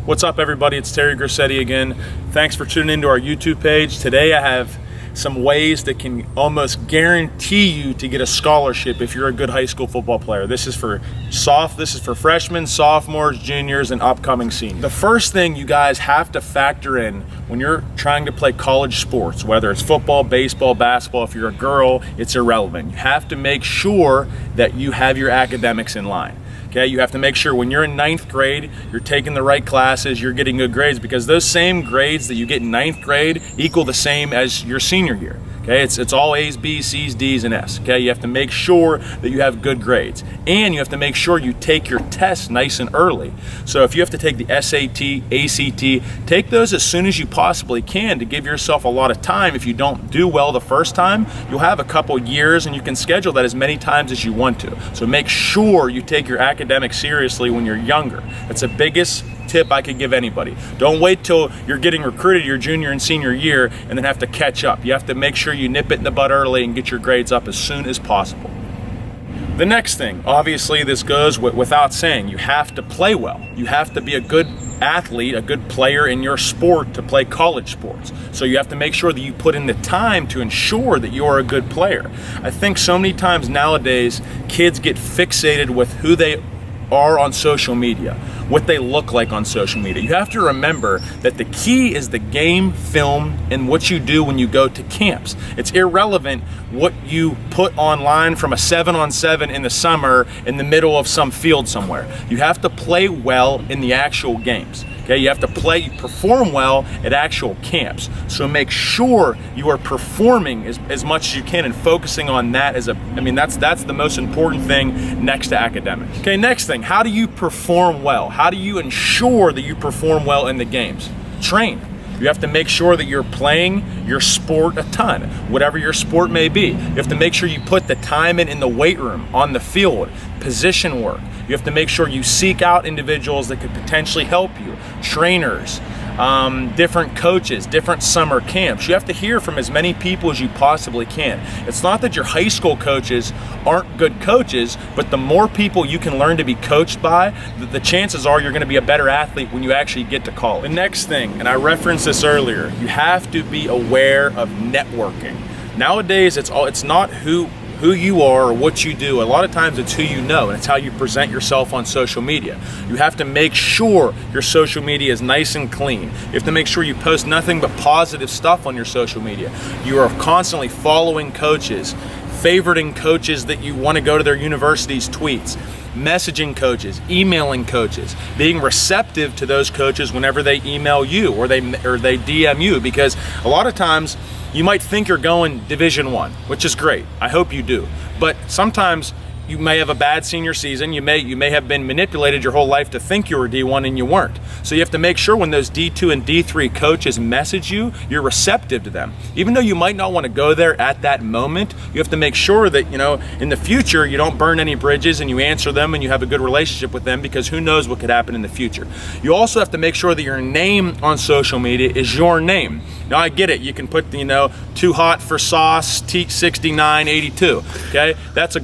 What's up, everybody? It's Terry Grossetti again. Thanks for tuning into our YouTube page. Today I have some ways that can almost guarantee you to get a scholarship if you're a good high school football player. This is for freshmen, sophomores, juniors, and upcoming seniors. The first thing you guys have to factor in when you're trying to play college sports, whether it's football, baseball, basketball, if you're a girl, it's irrelevant. You have to make sure that you have your academics in line. Okay, you have to make sure when you're in ninth grade, you're taking the right classes, you're getting good grades, because those same grades that you get in ninth grade equal the same as your senior year. Okay, it's all A's, B's, C's, D's, and S. Okay, you have to make sure that you have good grades, and you have to make sure you take your tests nice and early. So if you have to take the SAT, ACT, take those as soon as you possibly can to give yourself a lot of time. If you don't do well the first time, you'll have a couple years, and you can schedule that as many times as you want to. So make sure you take your academics seriously when you're younger. That's the biggest tip I could give anybody. Don't wait till you're getting recruited your junior and senior year and then have to catch up. You have to make sure you nip it in the bud early and get your grades up as soon as possible. The next thing, obviously this goes without saying, you have to play well. You have to be a good athlete, a good player in your sport to play college sports. So you have to make sure that you put in the time to ensure that you're a good player. I think so many times nowadays, kids get fixated with who they are on social media, what they look like on social media. You have to remember that the key is the game, film, and what you do when you go to camps. It's irrelevant what you put online from a 7-on-7 in the summer in the middle of some field somewhere. You have to play well in the actual games. Okay, you have to perform well at actual camps. So make sure you are performing as much as you can and focusing on that that's the most important thing next to academics. Okay, next thing, how do you perform well? How do you ensure that you perform well in the games? Train. You have to make sure that you're playing your sport a ton, whatever your sport may be. You have to make sure you put the time in the weight room, on the field, position work. You have to make sure you seek out individuals that could potentially help you, trainers, different coaches, different summer camps. You have to hear from as many people as you possibly can. It's not that your high school coaches aren't good coaches, but the more people you can learn to be coached by, the chances are you're going to be a better athlete when you actually get to college. The next thing, and I referenced this earlier, you have to be aware of networking. Nowadays, it's not who you are or what you do. A lot of times it's who you know, and it's how you present yourself on social media. You have to make sure your social media is nice and clean. You have to make sure you post nothing but positive stuff on your social media. You are constantly following coaches, favoriting coaches that you want to go to their university's tweets, messaging coaches, emailing coaches, being receptive to those coaches whenever they email you or they DM you, because a lot of times you might think you're going Division I, which is great. I hope you do. But sometimes you may have a bad senior season. You may have been manipulated your whole life to think you were D1 and you weren't. So you have to make sure when those D2 and D3 coaches message you, you're receptive to them. Even though you might not want to go there at that moment, you have to make sure that, in the future you don't burn any bridges and you answer them and you have a good relationship with them, because who knows what could happen in the future. You also have to make sure that your name on social media is your name. Now I get it, you can put too hot for sauce, Teach 6982, okay? That's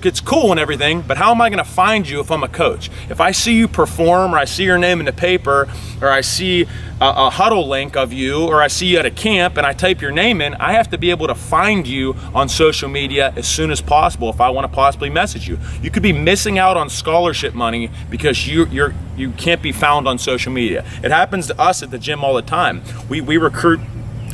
it's cool and everything, but how am I gonna find you if I'm a coach? If I see you perform, or I see your name in the paper, or I see a huddle link of you, or I see you at a camp and I type your name in, I have to be able to find you on social media as soon as possible if I want to possibly message you. You could be missing out on scholarship money because you can't be found on social media. It happens to us at the gym all the time. We recruit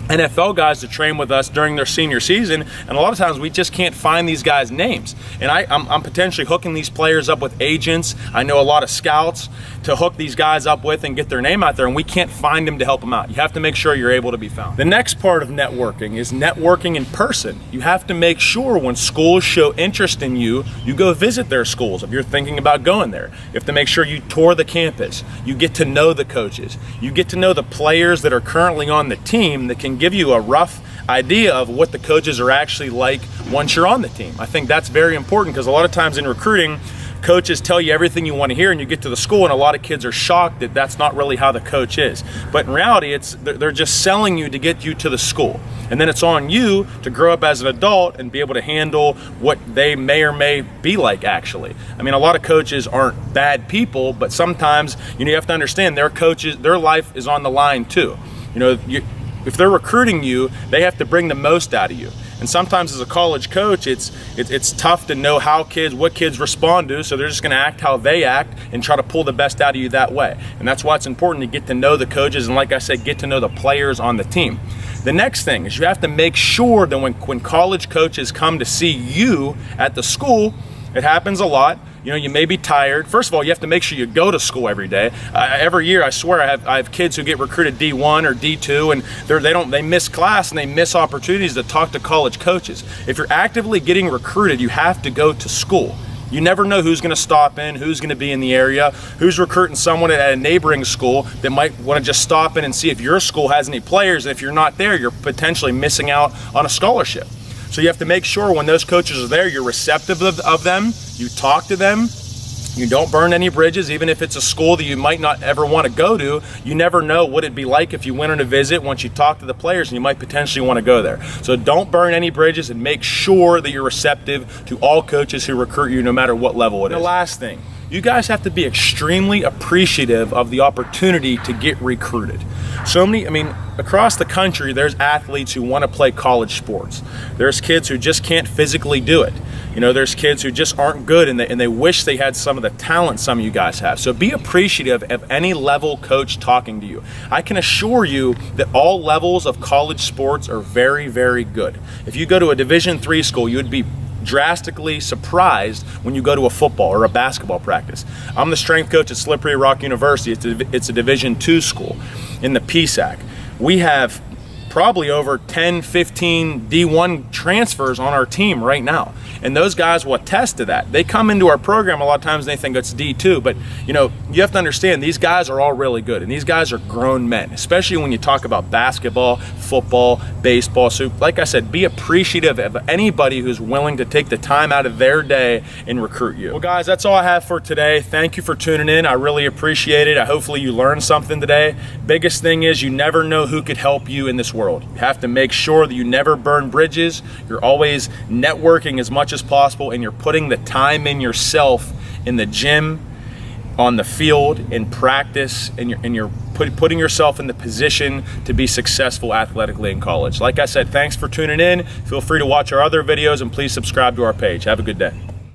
NFL guys to train with us during their senior season, and a lot of times we just can't find these guys' names. And I'm potentially hooking these players up with agents. I know a lot of scouts to hook these guys up with and get their name out there, and we can't find them to help them out. You have to make sure you're able to be found. The next part of networking is networking in person. You have to make sure when schools show interest in you, you go visit their schools if you're thinking about going there. You have to make sure you tour the campus. You get to know the coaches. You get to know the players that are currently on the team that can give you a rough idea of what the coaches are actually like once you're on the team. I think that's very important, because a lot of times in recruiting, coaches tell you everything you want to hear, and you get to the school and a lot of kids are shocked that that's not really how the coach is. But in reality, they're just selling you to get you to the school. And then it's on you to grow up as an adult and be able to handle what they may or may be like actually. I mean, a lot of coaches aren't bad people, but sometimes, you have to understand their coaches, their life is on the line too. If they're recruiting you, they have to bring the most out of you. And sometimes as a college coach, it's tough to know what kids respond to, so they're just gonna act how they act and try to pull the best out of you that way. And that's why it's important to get to know the coaches and, like I said, get to know the players on the team. The next thing is you have to make sure that when college coaches come to see you at the school, it happens a lot. You may be tired. First of all, you have to make sure you go to school every day. Every year, I swear, I have kids who get recruited D1 or D2, and they miss class and they miss opportunities to talk to college coaches. If you're actively getting recruited, you have to go to school. You never know who's going to stop in, who's going to be in the area, who's recruiting someone at a neighboring school that might want to just stop in and see if your school has any players. And if you're not there, you're potentially missing out on a scholarship. So you have to make sure when those coaches are there, you're receptive of them, you talk to them, you don't burn any bridges. Even if it's a school that you might not ever want to go to, you never know what it'd be like if you went on a visit. Once you talk to the players, and you might potentially want to go there. So don't burn any bridges and make sure that you're receptive to all coaches who recruit you, no matter what level it is. The last thing, you guys have to be extremely appreciative of the opportunity to get recruited. Across the country, there's athletes who want to play college sports. There's kids who just can't physically do it. There's kids who just aren't good, and they wish they had some of the talent some of you guys have. So be appreciative of any level coach talking to you. I can assure you that all levels of college sports are very, very good. If you go to a Division III school, you would be drastically surprised when you go to a football or a basketball practice. I'm the strength coach at Slippery Rock University. It's a Division II school in the PSAC. We have probably over 10, 15 D1 transfers on our team right now. And those guys will attest to that. They come into our program a lot of times and they think it's D2, but you have to understand these guys are all really good, and these guys are grown men, especially when you talk about basketball, football, baseball. So like I said, be appreciative of anybody who's willing to take the time out of their day and recruit you. Well guys, that's all I have for today. Thank you for tuning in. I really appreciate it. Hopefully you learned something today. Biggest thing is you never know who could help you in this world. You have to make sure that you never burn bridges. You're always networking as much as possible, and you're putting the time in yourself in the gym, on the field, in practice, and you're putting yourself in the position to be successful athletically in college. Like I said, thanks for tuning in. Feel free to watch our other videos, and please subscribe to our page. Have a good day.